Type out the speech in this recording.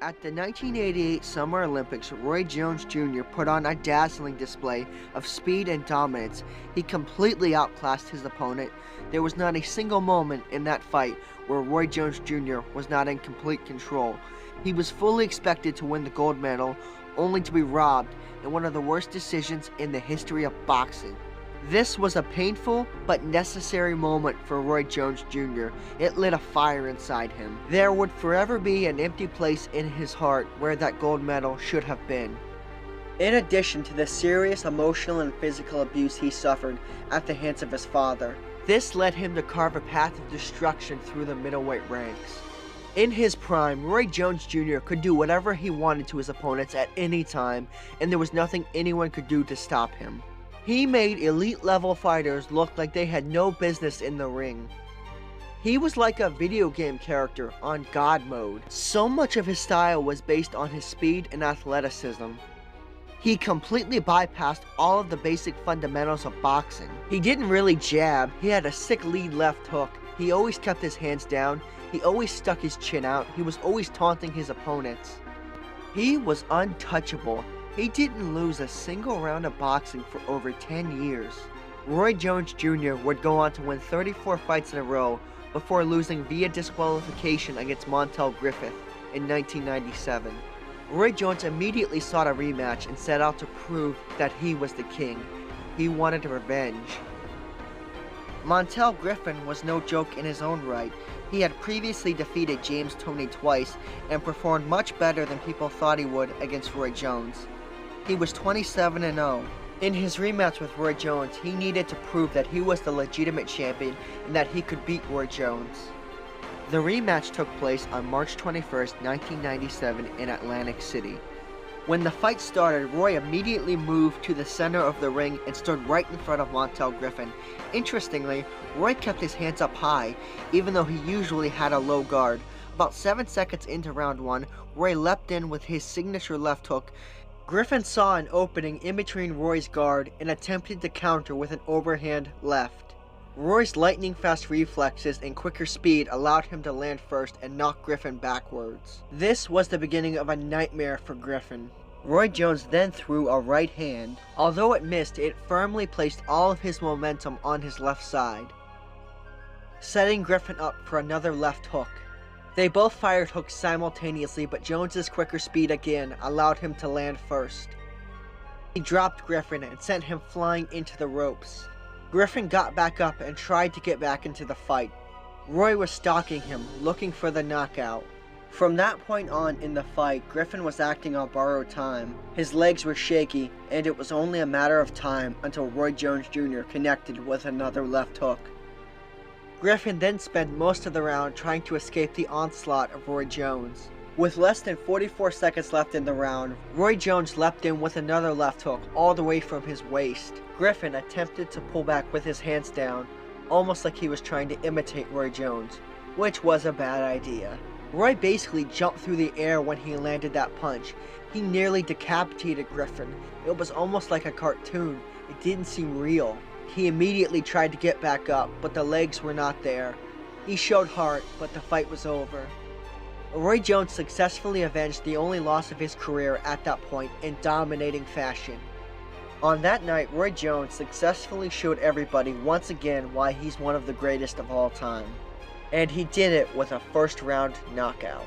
At the 1988 Summer Olympics, Roy Jones Jr. put on a dazzling display of speed and dominance. He completely outclassed his opponent. There was not a single moment in that fight where Roy Jones Jr. was not in complete control. He was fully expected to win the gold medal, only to be robbed in one of the worst decisions in the history of boxing. This was a painful but necessary moment for Roy Jones Jr. It lit a fire inside him. There would forever be an empty place in his heart where that gold medal should have been. In addition to the serious emotional and physical abuse he suffered at the hands of his father, this led him to carve a path of destruction through the middleweight ranks. In his prime, Roy Jones Jr. could do whatever he wanted to his opponents at any time, and there was nothing anyone could do to stop him. He made elite-level fighters look like they had no business in the ring. He was like a video game character on God mode. So much of his style was based on his speed and athleticism. He completely bypassed all of the basic fundamentals of boxing. He didn't really jab, he had a sick lead left hook, he always kept his hands down, he always stuck his chin out, he was always taunting his opponents. He was untouchable. He didn't lose a single round of boxing for over 10 years. Roy Jones Jr. would go on to win 34 fights in a row before losing via disqualification against Montell Griffin in 1997. Roy Jones immediately sought a rematch and set out to prove that he was the king. He wanted revenge. Montell Griffin was no joke in his own right. He had previously defeated James Toney twice and performed much better than people thought he would against Roy Jones. He was 27-0. In his rematch with Roy Jones, he needed to prove that he was the legitimate champion and that he could beat Roy Jones. The rematch took place on March 21, 1997 in Atlantic City. When the fight started, Roy immediately moved to the center of the ring and stood right in front of Montell Griffin. Interestingly, Roy kept his hands up high, even though he usually had a low guard. About 7 seconds into round 1, Roy leapt in with his signature left hook. Griffin saw an opening in between Roy's guard and attempted to counter with an overhand left. Roy's lightning-fast reflexes and quicker speed allowed him to land first and knock Griffin backwards. This was the beginning of a nightmare for Griffin. Roy Jones then threw a right hand. Although it missed, it firmly placed all of his momentum on his left side, setting Griffin up for another left hook. They both fired hooks simultaneously, but Jones's quicker speed again allowed him to land first. He dropped Griffin and sent him flying into the ropes. Griffin got back up and tried to get back into the fight. Roy was stalking him, looking for the knockout. From that point on in the fight, Griffin was acting on borrowed time. His legs were shaky, and it was only a matter of time until Roy Jones Jr. connected with another left hook. Griffin then spent most of the round trying to escape the onslaught of Roy Jones. With less than 44 seconds left in the round, Roy Jones leapt in with another left hook all the way from his waist. Griffin attempted to pull back with his hands down, almost like he was trying to imitate Roy Jones, which was a bad idea. Roy basically jumped through the air when he landed that punch. He nearly decapitated Griffin. It was almost like a cartoon. It didn't seem real. He immediately tried to get back up, but the legs were not there. He showed heart, but the fight was over. Roy Jones successfully avenged the only loss of his career at that point in dominating fashion. On that night, Roy Jones successfully showed everybody once again why he's one of the greatest of all time. And he did it with a first-round knockout.